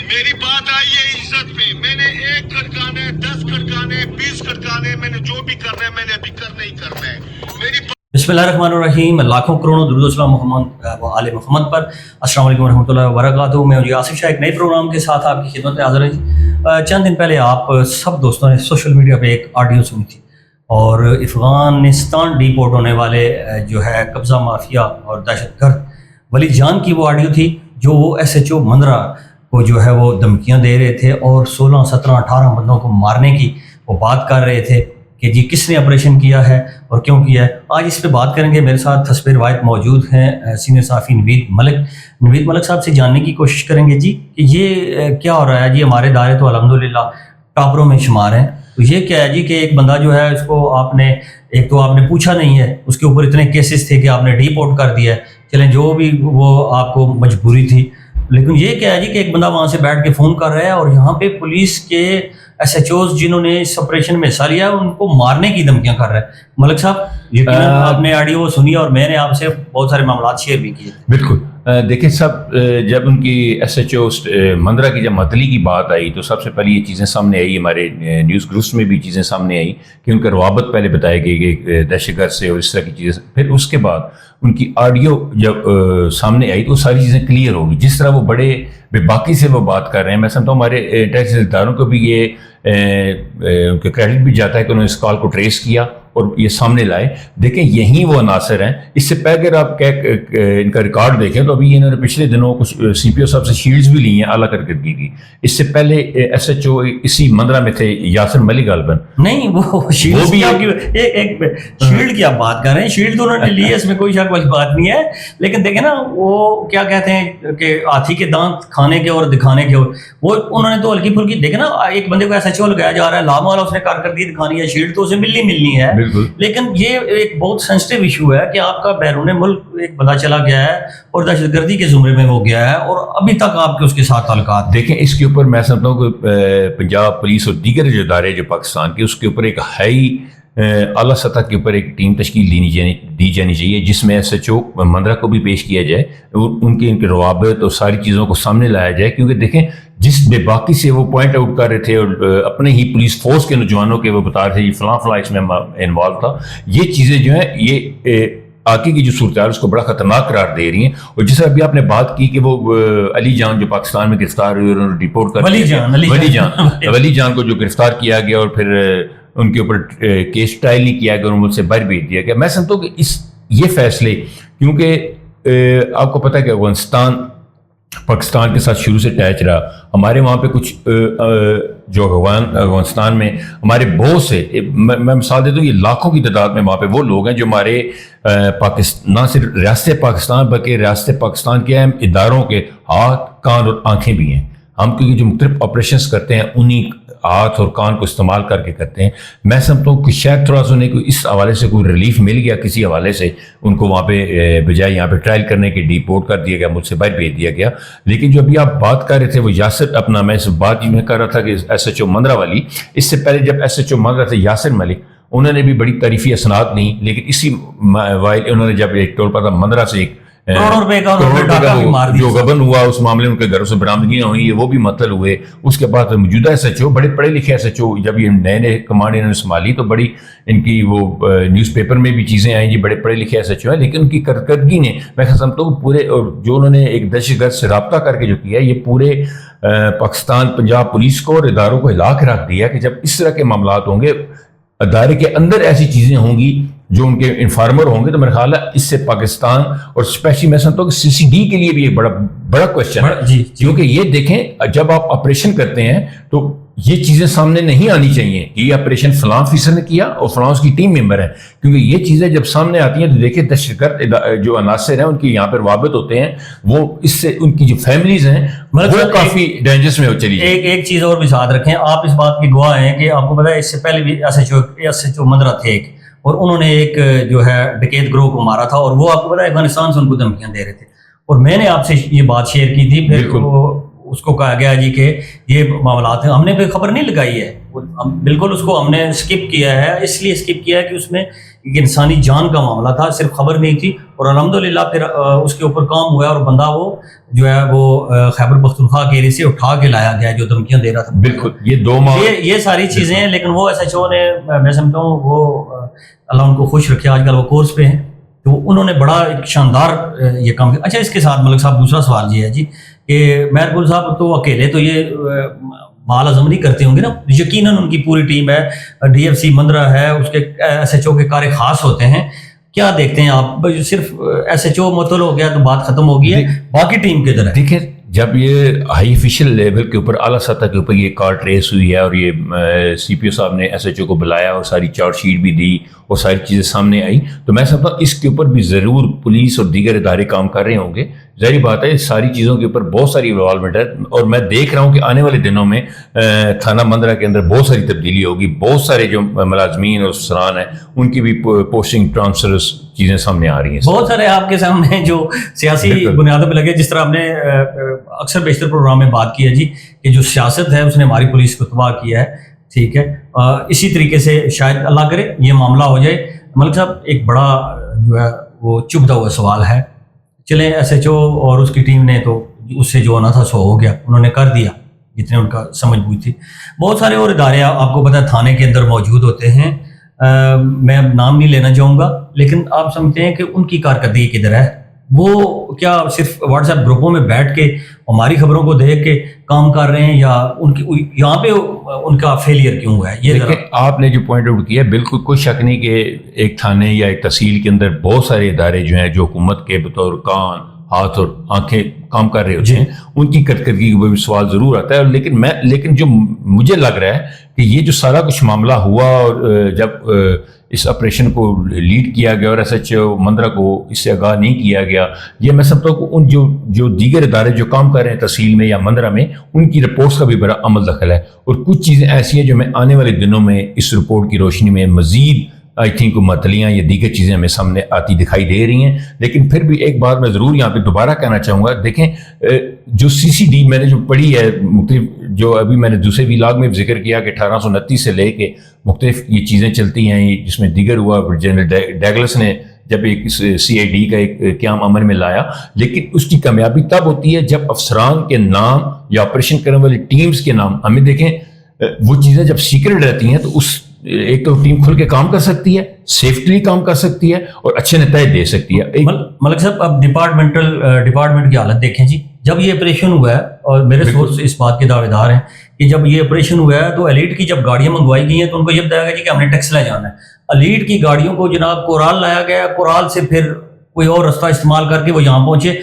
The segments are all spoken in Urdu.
میری بات آئی ہے عزت پہ. میں نے 1 کھڑکانا ہے, 10 کھڑکانے, 20 کھڑکانے, میں نے جو بھی کرنا ہے میں نے ابھی کرنا ہی کرنا ہے. میری بسم اللہ الرحمن الرحیم. لاکھوں کروڑوں درود و سلام محمد و آل محمد پر. السلام علیکم ورحمۃ اللہ وبرکاتہ. میں ہوں آصف شاہ ایک نئے پروگرام کے ساتھ آپ کی خدمت میں حاضر ہوں. چند دن پہلے آپ سب دوستوں نے سوشل میڈیا پہ ایک آڈیو سنی تھی, اور افغانستان ڈی پورٹ ہونے والے جو ہے قبضہ مافیا اور دہشت گرد ولی جان کی وہ آڈیو تھی, جو وہ SHO مندرہ کو جو ہے وہ دھمکیاں دے رہے تھے اور 16, 17, 18 بندوں کو مارنے کی وہ بات کر رہے تھے کہ جی کس نے آپریشن کیا ہے اور کیوں کیا ہے. آج اس پہ بات کریں گے. میرے ساتھ حسب روایت موجود ہیں سینئر صحافی نوید ملک صاحب سے جاننے کی کوشش کریں گے جی کہ یہ کیا ہو رہا ہے. جی ہمارے ادارے تو الحمدللہ ٹاپروں میں شمار ہیں, تو یہ کیا ہے جی کہ ایک بندہ جو ہے اس کو آپ نے ایک تو آپ نے پوچھا نہیں ہے, اس کے اوپر اتنے کیسز تھے کہ آپ نے ڈی پورٹ کر دیا ہے. چلیں جو بھی وہ آپ کو مجبوری تھی, لیکن یہ کیا ہے جی کہ ایک بندہ وہاں سے بیٹھ کے فون کر رہا ہے اور یہاں پہ پولیس کے SHOs جنہوں نے اس آپریشن میں حصہ لیا ہے ان کو مارنے کی دھمکیاں کر رہے ہیں. ملک صاحب یقیناً آپ نے آڈیو سنی اور میں نے آپ سے بہت سارے معاملات شیئر بھی کیے. بالکل. دیکھیں سب جب ان کی SHO مندرہ کی جب معطلی کی بات آئی تو سب سے پہلے یہ چیزیں سامنے آئی, ہمارے نیوز گروپس میں بھی چیزیں سامنے آئی کہ ان کا روابط پہلے بتایا گیا کہ دہشت گرد سے اور اس طرح کی چیزیں. پھر اس کے بعد ان کی آڈیو جب سامنے آئی تو ساری چیزیں کلیئر ہوگی. جس طرح وہ بڑے بے باکی سے وہ بات کر رہے ہیں, میں سمجھتا ہوں ہمارے انٹیلیجنس اداروں کو بھی یہ ان کے کریڈٹ بھی جاتا ہے کہ انہوں نے اس کال کو ٹریس کیا اور یہ سامنے لائے. دیکھیں یہی وہ عناصر ہیں. اس سے پہلے اگر آپ ان کا ریکارڈ دیکھیں تو ابھی انہوں نے پچھلے دنوں کچھ CPO صاحب سے شیلڈز بھی لی ہیں اعلیٰ کارکردگی کی. اس سے پہلے SHO اسی مندرہ میں تھے یاسر ملک غالباً. نہیں وہ شیلڈ کی آپ بات کر رہے ہیں, شیلڈ تو انہوں نے لی ہے, اس میں کوئی شک والی بات نہیں ہے. لیکن دیکھیں نا وہ کیا کہتے ہیں کہ ہاتھی کے دانت کھانے کے اور دکھانے کے, وہ انہوں نے تو ہلکی پھلکی. دیکھیں نا ایک بندے کو SHO لگایا جا رہا ہے, لامال اس نے کارکردگی دکھانی ہے, شیلڈ تو اسے ملنی ہے. لیکن یہ ایک بہت سینسٹیو ایشو ہے کہ آپ کا بیرون ملک ایک بندہ چلا گیا ہے اور دہشت گردی کے زمرے میں وہ گیا ہے اور ابھی تک آپ کے اس کے ساتھ تعلقات. دیکھیں اس کے اوپر میں سمجھتا ہوں کہ پنجاب پولیس اور دیگر جو ادارے جو پاکستان کے, اس کے اوپر ایک ہائی اعلیٰ سطح کے اوپر ایک ٹیم تشکیل دی جانی چاہیے جس میں SHO مندرہ کو بھی پیش کیا جائے اور ان کے روابط اور ساری چیزوں کو سامنے لایا جائے. کیونکہ دیکھیں جس بے باکی سے وہ پوائنٹ آؤٹ کر رہے تھے اور اپنے ہی پولیس فورس کے نوجوانوں کے وہ بتا رہے تھے یہ فلاں اس میں انوالو تھا, یہ چیزیں جو ہیں یہ آگے کی جو صورتحال اس کو بڑا خطرناک قرار دے رہی ہیں. اور جس طرح ابھی آپ نے بات کی کہ وہ علی جان جو پاکستان میں گرفتار ہوئے اور انہوں نے رپورٹ کر ولی جان کو جو گرفتار کیا گیا اور پھر ان کے اوپر کیس ٹرائل نہیں کیا گیا اور ان سے باہر بھیج دیا گیا. میں سمجھتا ہوں کہ یہ فیصلے, کیونکہ آپ کو پتہ ہے کہ افغانستان پاکستان کے ساتھ شروع سے اٹیچ رہا. ہمارے وہاں پہ کچھ جو افغانستان میں ہمارے بہت سے, میں مثال دیتا ہوں, یہ لاکھوں کی تعداد میں وہاں پہ وہ لوگ ہیں جو ہمارے نہ صرف ریاست پاکستان بلکہ ریاست پاکستان کے اہم اداروں کے ہاتھ, کان اور آنکھیں بھی ہیں. ہم کیونکہ جو مختلف آپریشنس کرتے ہیں انہی ہاتھ اور کان کو استعمال کر کے کرتے ہیں. میں سمجھتا ہوں کہ شاید تھوڑا سا انہیں اس حوالے سے کوئی ریلیف مل گیا, کسی حوالے سے ان کو وہاں پہ بجائے یہاں پہ ٹرائل کرنے کے ڈی پورٹ کر دیا گیا, مجھ سے باہر بھیج دیا گیا. لیکن جو ابھی آپ بات کر رہے تھے وہ یاسر اپنا, میں اس بات میں کر رہا تھا کہ SHO مندرہ والی, اس سے پہلے جب SHO مندرہ تھے یاسر ملک, انہوں نے بھی بڑی تعریفی اسناد نہیں, لیکن اسی وائل انہوں نے جب ایک ٹول پتہ مندرہ سے ایک جو غبن ہوا اس معاملے میں ان کے گھروں سے برآمدگیاں ہوئی, وہ بھی مطلب ہوئے. اس کے بعد موجودہ SHO بڑے پڑھے لکھے SHO جب یہ نئے کمانڈ انہوں نے سنبھالی تو بڑی ان کی وہ نیوز پیپر میں بھی چیزیں آئیں جی بڑے پڑھے لکھے SHO ہیں, لیکن ان کی کارکردگی نے میں سمجھتا ہوں پورے جو انہوں نے ایک دہشت گرد سے رابطہ کر کے جو کیا یہ پورے پاکستان پنجاب پولیس کو اور اداروں کو ہلا کے رکھ دیا کہ جب اس طرح کے معاملات ہوں گے, ادارے کے اندر ایسی چیزیں ہوں گی جو ان کے انفارمر ہوں گے, تو میرا خیال ہے اس سے پاکستان اور اسپیشلی میں سمجھتا ہوں کہ CCD کے لیے بھی ایک بڑا کوشچن ہے. کیونکہ یہ دیکھیں جب آپ آپریشن کرتے ہیں تو یہ چیزیں سامنے نہیں آنی چاہیے کہ یہ آپریشن فلاں آفیسر نے کیا اور فلاں اس کی ٹیم ممبر ہے. کیونکہ یہ چیزیں جب سامنے آتی ہیں تو دیکھیں دہشت گرد جو عناصر ہیں ان کے یہاں پر روابط ہوتے ہیں, وہ اس سے ان کی جو فیملیز ہیں وہ کافی ڈینجرس میں چلی جائیں. ایک چیز اور بھی ساتھ رکھیں, آپ اس بات کی گواہ ہیں کہ آپ کو پتا ہے اس سے پہلے بھی SHO مندرہ تھے ایک, اور انہوں نے ایک جو ہے ڈکیت گروہ کو مارا تھا, اور وہ آپ کو پتا ہے افغانستان سے ان کو دھمکیاں دے رہے تھے. اور میں نے آپ سے یہ بات شیئر کی تھی, پھر اس کو کہا گیا جی کہ یہ معاملات ہیں, ہم نے کوئی خبر نہیں لگائی ہے, بالکل اس کو ہم نے اسکپ کیا ہے. اس لیے اسکپ کیا ہے کہ اس میں ایک انسانی جان کا معاملہ تھا, صرف خبر نہیں تھی. اور الحمدللہ پھر اس کے اوپر کام ہوا اور بندہ وہ جو ہے وہ خیبر پختونخوا کے ایریا سے اٹھا کے لایا گیا جو دھمکیاں دے رہا تھا. بالکل یہ 2 ماہ یہ ساری چیزیں ہیں. لیکن وہ SHO نے میں سمجھتا ہوں وہ اللہ ان کو خوش رکھے, آج کل وہ کورس پہ ہیں, تو انہوں نے بڑا ایک شاندار یہ کام کیا. اچھا اس کے ساتھ ملک صاحب دوسرا سوال یہ ہے جی کہ مہر پور صاحب تو اکیلے تو یہ مال ہضم نہیں کرتے ہوں گے نا, یقیناً ان کی پوری ٹیم ہے, DFC مندرہ ہے, اس کے SHO کے کار خاص ہوتے ہیں. کیا دیکھتے ہیں آپ, صرف SHO معطل ہو گیا تو بات ختم ہو گئی ہے, باقی ٹیم کدھر ہے؟ دیکھیں جب یہ ہائی افیشل لیول کے اوپر اعلیٰ سطح کے اوپر یہ کار ٹریس ہوئی ہے اور یہ CPO صاحب نے SHO کو بلایا اور ساری چارٹ شیٹ بھی دی اور ساری چیزیں سامنے آئی, تو میں سمجھتا ہوں اس کے اوپر بھی ضرور پولیس اور دیگر ادارے کام کر رہے ہوں گے. ظاہری بات ہے ساری چیزوں کے اوپر بہت ساری انوالومنٹ ہے, اور میں دیکھ رہا ہوں کہ آنے والے دنوں میں تھانہ مندرہ کے اندر بہت ساری تبدیلی ہوگی. بہت سارے جو ملازمین اور افسران ہیں ان کی بھی پوسٹنگ ٹرانسفرز چیزیں سامنے آ رہی ہیں. بہت سارے آپ کے سامنے جو سیاسی بنیادوں پہ لگے, جس طرح ہم نے اکثر بیشتر پروگرام میں بات کی ہے جی کہ جو سیاست ہے اس نے ہماری پولیس کو تباہ کیا ہے. ٹھیک ہے, اسی طریقے سے شاید اللہ کرے یہ معاملہ ہو جائے. ملک صاحب ایک بڑا جو ہے وہ چبھتا ہوا سوال ہے, چلیں SHO اور اس کی ٹیم نے تو اس سے جو ہونا تھا سو ہو گیا, انہوں نے کر دیا جتنے ان کا سمجھ بوجھ تھی. بہت سارے اور ادارے آپ کو پتہ ہے تھانے کے اندر موجود ہوتے ہیں, میں اب نام نہیں لینا چاہوں گا, لیکن آپ سمجھتے ہیں کہ ان کی کارکردگی کدھر ہے؟ وہ کیا صرف واٹس ایپ گروپوں میں بیٹھ کے ہماری خبروں کو دیکھ کے کام کر رہے ہیں, یا ان کی یہاں پہ ان کا فیلئر کیوں ہوا ہے؟ یہ آپ نے جو پوائنٹ آؤٹ کیا بالکل کوئی شک نہیں کہ ایک تھانے یا ایک تحصیل کے اندر بہت سارے ادارے جو ہیں جو حکومت کے بطور کان ہاتھ اور آنکھیں کام کر رہے ہوتے ہیں, ان کی کارکردگی کا بھی سوال ضرور آتا ہے. لیکن جو مجھے لگ رہا ہے کہ یہ جو سارا کچھ معاملہ ہوا اور جب اس آپریشن کو لیڈ کیا گیا اور SHO مندرہ کو اس سے آگاہ نہیں کیا گیا, یہ میں سمجھتا ہوں کہ ان جو دیگر ادارے جو کام کر رہے ہیں تحصیل میں یا مندرہ میں, ان کی رپورٹس کا بھی بڑا عمل دخل ہے. اور کچھ چیزیں ایسی ہیں جو میں آنے والے دنوں میں اس رپورٹ کی روشنی میں مزید آئی تھنک معطلیاں یا دیگر چیزیں ہمیں سامنے آتی دکھائی دے رہی ہیں. لیکن پھر بھی ایک بات میں ضرور یہاں پہ دوبارہ کہنا چاہوں گا, دیکھیں جو CCD میں نے جو پڑھی ہے مختلف, جو ابھی میں نے دوسرے ویلاگ میں ذکر کیا کہ 1829 سے لے کے مختلف یہ چیزیں چلتی ہیں, جس میں دیگر ہوا جنرل ڈیگلس نے جب ایک CID کا ایک قیام عمل میں لایا. لیکن اس کی کامیابی تب ہوتی ہے جب افسران کے نام یا آپریشن کرنے والی ٹیمز کے نام, ہمیں دیکھیں وہ چیزیں جب سیکرٹ رہتی ہیں تو اس ایک تو ٹیم کھل کے کام کر سکتی ہے, سیفٹلی کام کر سکتی ہے اور اچھے نتائج دے سکتی ہے. ملک صاحب اب ڈپارٹمنٹ کی حالت دیکھیں جی, جب یہ آپریشن ہوا ہے اور میرے سورس اس بات کے دعوے دار ہیں کہ جب یہ آپریشن ہوا ہے تو ایلیٹ کی جب گاڑیاں منگوائی گئی ہیں تو ان کو یہ بتایا گیا جی کہ ہم نے ٹیکس لے جانا ہے. ایلیٹ کی گاڑیوں کو جناب کورال لایا گیا, کورال سے پھر کوئی اور رستہ استعمال کر کے وہ یہاں پہنچے.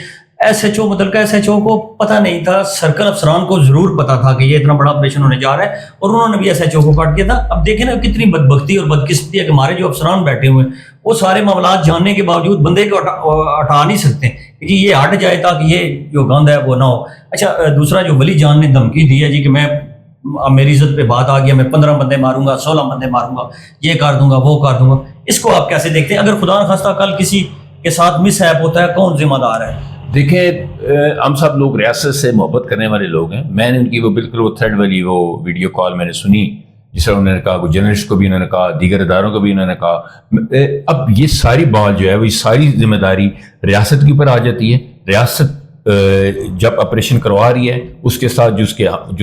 SHO متعلقہ SHO کو پتہ نہیں تھا, سرکل افسران کو ضرور پتا تھا کہ یہ اتنا بڑا آپریشن ہونے جا رہا ہے, اور انہوں نے بھی SHO کو کاٹ دیا تھا. اب دیکھیں نا کتنی بدبختی اور بدقسمتی ہے کہ ہمارے جو افسران بیٹھے ہوئے ہیں وہ سارے معاملات جاننے کے باوجود بندے کو ہٹا نہیں سکتے کہ جی یہ ہٹ جائے تاکہ یہ جو گند ہے وہ نہ ہو. اچھا دوسرا جو ولی جان نے دھمکی دی ہے جی کہ میں اب میری عزت پہ بات آ گیا, میں 15 بندے ماروں گا, 16 بندے ماروں گا, یہ کر دوں گا, وہ کر دوں گا, اس کو آپ کیسے دیکھتے ہیں؟ اگر خدا نخواستہ کل کسی کے ساتھ مس ہیپ ہوتا ہے کون ذمہ دار ہے؟ دیکھیں ہم سب لوگ ریاست سے محبت کرنے والے لوگ ہیں. میں نے ان کی وہ بالکل وہ تھریڈ والی وہ ویڈیو کال میں نے سنی جس طرح انہوں نے کہا, وہ جرنلسٹ کو بھی انہوں نے کہا, دیگر اداروں کو بھی انہوں نے کہا. اب یہ ساری بات جو ہے وہ ساری ذمہ داری ریاست کے اوپر آ جاتی ہے. ریاست جب آپریشن کروا رہی ہے اس کے ساتھ جو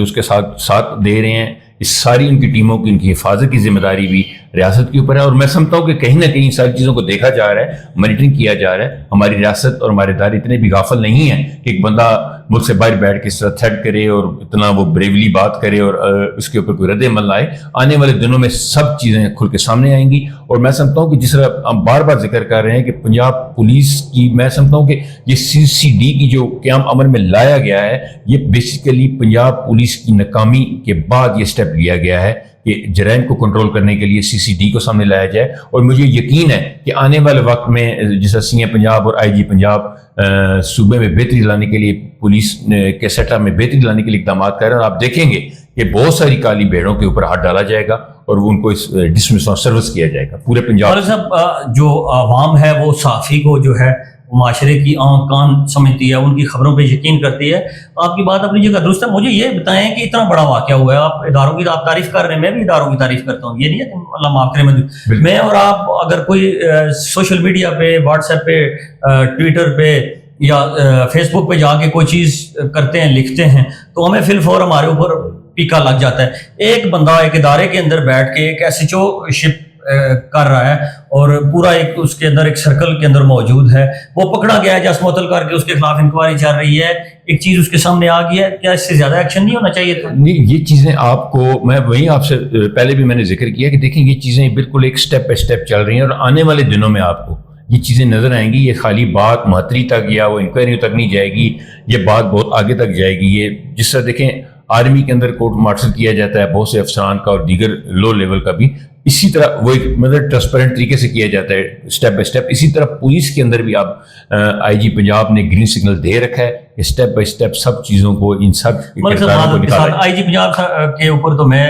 اس کے ساتھ دے رہے ہیں, اس ساری ان کی ٹیموں کی ان کی حفاظت کی ذمہ داری بھی ریاست کے اوپر ہے. اور میں سمجھتا ہوں کہ کہیں نہ کہیں ساری چیزوں کو دیکھا جا رہا ہے, مانیٹرنگ کیا جا رہا ہے. ہماری ریاست اور ہمارے ادارے اتنے بھی غافل نہیں ہیں کہ ایک بندہ ملک سے باہر بیٹھ کے اس طرح تھریٹ کرے اور اتنا وہ بریولی بات کرے اور اس کے اوپر کوئی رد عمل لائے. آنے والے دنوں میں سب چیزیں کھل کے سامنے آئیں گی. اور میں سمجھتا ہوں کہ جس طرح ہم بار بار ذکر کر رہے ہیں کہ پنجاب پولیس کی, میں سمجھتا ہوں کہ یہ CCD کی جو قیام عمل میں لایا گیا ہے یہ بیسیکلی پنجاب پولیس کی ناکامی کے بعد یہ سٹیپ لیا گیا ہے کہ جرائم کو کنٹرول کرنے کے لیے CCD کو سامنے لایا جائے. اور مجھے یقین ہے کہ آنے والے وقت میں جیسا CM پنجاب اور IG پنجاب صوبے میں بہتری لانے کے لیے, پولیس کے سیٹ اپ میں بہتری لانے کے لیے اقدامات کر رہے ہیں. اور آپ دیکھیں گے کہ بہت ساری کالی بھیڑوں کے اوپر ہاتھ ڈالا جائے گا اور ان کو ڈسمس اور سروس کیا جائے گا پورے پنجاب. صاحب جو عوام ہے وہ صحافی کو جو ہے معاشرے کی آنکھ کان سمجھتی ہے, ان کی خبروں پہ یقین کرتی ہے. آپ کی بات اپنی جگہ درست ہے. مجھے یہ بتائیں کہ اتنا بڑا واقعہ ہوا ہے, آپ اداروں کی آپ تعریف کر رہے ہیں, میں بھی اداروں کی تعریف کرتا ہوں, یہ نہیں ہے کہ اللہ معاف کرے میں اور آپ اگر کوئی سوشل میڈیا پہ, واٹس ایپ پہ, ٹویٹر پہ یا فیس بک پہ جا کے کوئی چیز کرتے ہیں, لکھتے ہیں, تو ہمیں فی الفور ہمارے اوپر پیکا لگ جاتا ہے. ایک بندہ ایک ادارے کے اندر بیٹھ کے ایک ایس ایچ او شپ کر رہا ہے اور پورا ایک اس کے اندر ایک سرکل کے اندر موجود ہے, وہ پکڑا گیا ہے, جس معطل کر کے اس کے خلاف انکوائری چل رہی ہے, ایک چیز اس کے سامنے آ گئی ہے, کیا اس سے زیادہ ایکشن نہیں ہونا چاہیے تھا؟ نہیں, یہ چیزیں آپ کو میں وہیں آپ سے پہلے بھی میں نے ذکر کیا کہ دیکھیں یہ چیزیں بالکل ایک سٹیپ بائی سٹیپ چل رہی ہیں, اور آنے والے دنوں میں آپ کو یہ چیزیں نظر آئیں گی. یہ خالی بات مہتری تک یا وہ انکوائری تک نہیں جائے گی, یہ بات بہت آگے تک جائے گی. یہ جس طرح دیکھیں آرمی کے اندر کورٹ مارشل کیا جاتا ہے بہت سے افسران کا اور دیگر لو لیول کا بھی, اسی طرح وہ ایک مطلب ٹرانسپیرنٹ طریقے سے کیا جاتا ہے اسٹیپ بائی اسٹیپ. اسی طرح پولیس کے اندر بھی آپ آئی جی پنجاب نے گرین سگنل دے رکھا ہے کہ اسٹیپ بائی اسٹیپ سب چیزوں کو, ان سب کرداروں کو نکالا. آئی جی پنجاب کے اوپر تو میں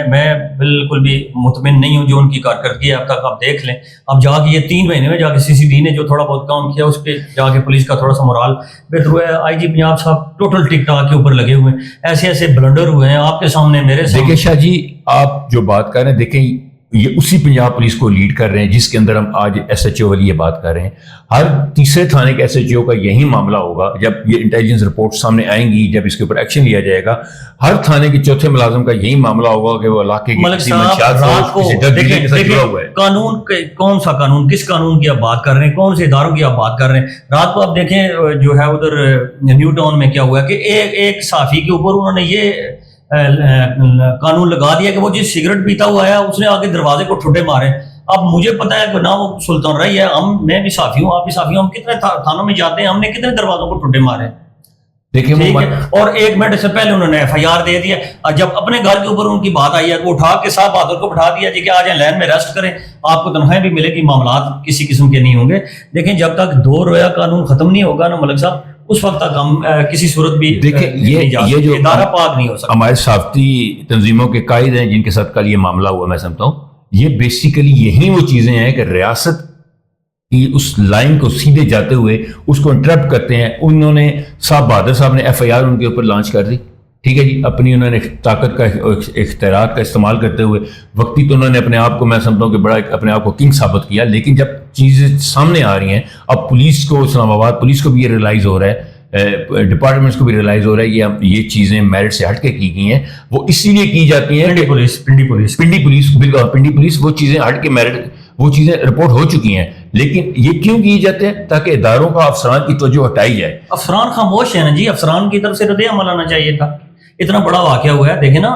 بالکل بھی مطمئن نہیں ہوں. جو ان کی کارکردگی ہے اب تک آپ دیکھ لیں, اب جا کے یہ 3 مہینے میں جا کے سی سی ڈی نے جو تھوڑا بہت کام کیا اس پہ جا کے پولیس کا تھوڑا سا مورال بہتر ہوا ہے. آئی جی پنجاب صاحب ٹوٹل ٹک ٹاک کے اوپر لگے ہوئے ہیں, ایسے ایسے بلنڈر ہوئے ہیں آپ کے سامنے میرے سامنے. دیکھیں شاہ جی, آپ جو بات کر رہے ہیں دیکھیں یہ اسی پنجاب پولیس کو لیڈ کر رہے ہیں جس کے اندر ہم آج ایس ایچ او والی یہ بات کر رہے ہیں. ہر تیسرے تھانے کے ایس ایچ او کا یہی معاملہ ہوگا. جب یہ انٹیلیجنس رپورٹ سامنے آئیں گی, جب اس کے اوپر ایکشن لیا جائے گا, ہر تھانے کے چوتھے ملازم کا یہی معاملہ ہوگا کہ وہ علاقے کی کسی منشیات سے کے ساتھ جڑا ہوا ہے. قانون کون سا قانون, کس قانون کی آپ بات کر رہے ہیں, کون سے اداروں کی آپ بات کر رہے ہیں؟ رات کو آپ دیکھیں جو ہے ادھر نیو ٹاؤن میں کیا ہوا ہے کہ ایک صحافی کے اوپر انہوں نے یہ قانون لگا دیا کہ وہ جس سگریٹ پیتا ہوا ہے اس نے آگے دروازے کو ٹھوٹے مارے. اب مجھے پتا ہے کہ نہ وہ سلطان رہی ہے, میں بھی صحافی ہوں, آپ بھی صحافی ہوں, ہم کتنے تھانوں میں جاتے ہیں, ہم نے کتنے دروازوں کو ٹھوٹے مارے. دیکھیں اور 1 منٹ سے پہلے انہوں نے ایف آئی آر دے دیا. جب اپنے گھر کے اوپر ان کی بات آئی ہے وہ اٹھا کے صاحب بہادر کو بٹھا دیا جی کہ آ جائیں لین میں ریسٹ کریں, آپ کو تنخواہیں بھی ملے گی, معاملات کسی قسم کے نہیں ہوں گے. دیکھیں جب تک 2 رویہ قانون ختم نہیں ہوگا نا ملک صاحب, اس وقت تک ہم کسی صورت بھی دیکھیں یہ جو ادارہ پاک نہیں ہو سکتا. ہمارے صحافتی تنظیموں کے قائد ہیں جن کے ساتھ کل یہ معاملہ ہوا, میں سمجھتا ہوں یہ بیسیکلی یہی وہ چیزیں ہیں کہ ریاست کی اس لائن کو سیدھے جاتے ہوئے اس کو انٹرپٹ کرتے ہیں. انہوں نے صاحب بہادر صاحب نے ایف آئی آر ان کے اوپر لانچ کر دی, ٹھیک ہے جی, اپنی انہوں نے طاقت کا اختیارات کا استعمال کرتے ہوئے وقتی تو انہوں نے اپنے آپ کو, میں سمجھتا ہوں کہ بڑا اپنے آپ کو کنگ ثابت کیا. لیکن جب چیزیں سامنے آ رہی ہیں, اب پولیس کو, اسلام آباد پولیس کو بھی یہ ریلائز ہو رہا ہے, ڈپارٹمنٹس کو بھی ریلائز ہو رہا ہے کہ یہ چیزیں میرٹ سے ہٹ کے کی گئی ہیں. وہ اسی لیے کی جاتی ہیں پنڈی پولیس بالکل پنڈی پولیس, وہ چیزیں ہٹ کے میرٹ, وہ چیزیں رپورٹ ہو چکی ہیں. لیکن یہ کیوں کیے جاتے ہیں؟ تاکہ اداروں کا, افسران کی توجہ ہٹائی جائے. افسران خاموش ہیں نا جی, افسران کی طرف سے رد عمل آنا چاہیے تھا. اتنا بڑا واقعہ ہوا ہے, دیکھیں نا,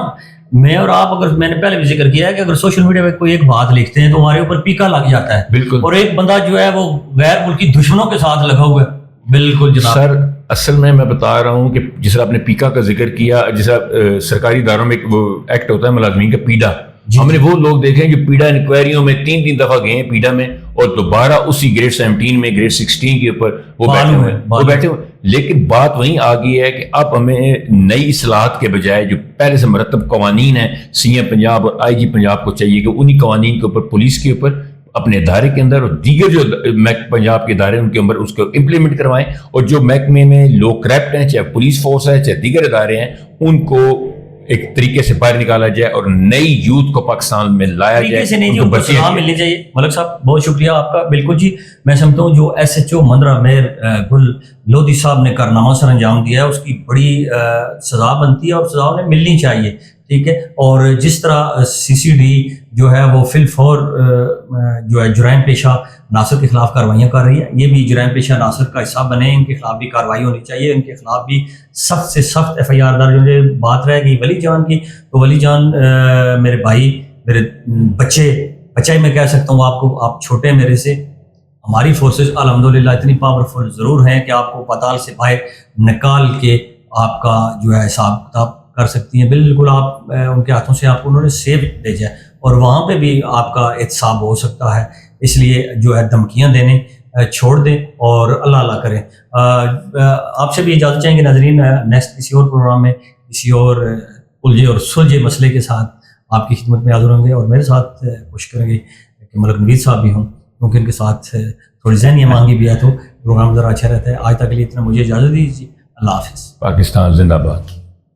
میں اور آپ اگر, میں نے پہلے بھی ذکر کیا ہے کہ اگر سوشل میڈیا پہ کوئی ایک بات لکھتے ہیں تو ہمارے اوپر پیکا لگ جاتا ہے. بالکل. اور ایک بندہ جو ہے وہ غیر ملکی دشمنوں کے ساتھ لگا ہوا ہے. بالکل جناب سر, اصل میں بتا رہا ہوں کہ جس طرح آپ نے پیکا کا ذکر کیا, جس طرح سرکاری اداروں میں وہ ایکٹ ہوتا ہے ملازمین کا پیڈا, ہم نے وہ لوگ دیکھے ہیں جو پیڈا انکوائریوں میں 3 دفعہ گئے ہیں پیڈا میں, اور دوبارہ اسی گریڈ 17 میں, گریڈ 16 کے اوپر وہ بیٹھے ہوئے. لیکن بات وہیں آ گئی ہے کہ اب ہمیں نئی اصلاحات کے بجائے جو پہلے سے مرتب قوانین ہیں, سی ایم پنجاب اور آئی جی پنجاب کو چاہیے کہ انہی قوانین کے اوپر, پولیس کے اوپر, اپنے ادارے کے اندر اور دیگر جو پنجاب کے ادارے ان کے اندر اس کو امپلیمنٹ کروائیں. اور جو محکمے میں لوگ کریپٹ ہیں, چاہے پولیس فورس ہے چاہے دیگر ادارے ہیں, ان کو ایک طریقے سے باہر نکالا جائے اور نئی یوتھ کو پاکستان میں لایا جائے. ان کو سلام ملنی چاہیے. ملک صاحب بہت شکریہ آپ کا. بالکل جی, میں سمجھتا ہوں جو ایس ایچ او مندرہ میر گل لودھی صاحب نے کارنامہ سر انجام دیا ہے اس کی بڑی سزا بنتی ہے اور سزا انہیں ملنی چاہیے, ٹھیک ہے. اور جس طرح سی سی ڈی جو ہے وہ فی الفور جو ہے جرائم پیشہ عناصر کے خلاف کارروائیاں کر رہی ہے, یہ بھی جرائم پیشہ عناصر کا حصہ بنے, ان کے خلاف بھی کارروائی ہونی چاہیے, ان کے خلاف بھی سخت سے سخت ایف آئی آر درج. جو بات رہے گی ولی جان کی, تو ولی جان میرے بھائی, میرے بچہ ہی میں کہہ سکتا ہوں آپ کو, آپ چھوٹے میرے سے. ہماری فورسز الحمدللہ اتنی پاورفل ضرور ہیں کہ آپ کو پتال سے باہر نکال کے آپ کا جو ہے حساب کتاب کر سکتی ہیں. بالکل آپ ان کے ہاتھوں سے آپ کو انہوں نے سیو بھیجا ہے اور وہاں پہ بھی آپ کا احتساب ہو سکتا ہے. اس لیے جو ہے دھمکیاں دینے چھوڑ دیں اور اللہ کریں. آپ سے بھی اجازت چاہیں گے ناظرین, نیکسٹ کسی اور پروگرام میں کسی اور الجھے اور سلجھے مسئلے کے ساتھ آپ کی خدمت میں حاضر ہوں گے. اور میرے ساتھ کوشش کریں گے کہ ملک نوید صاحب بھی ہوں, کیونکہ ان کے ساتھ تھوڑی ذہنی مانگی بھی ہے, تو پروگرام ذرا اچھا رہتا ہے. آج تک کے لیے اتنا مجھے اجازت دیجیے. اللہ حافظ. پاکستان زندہ باد.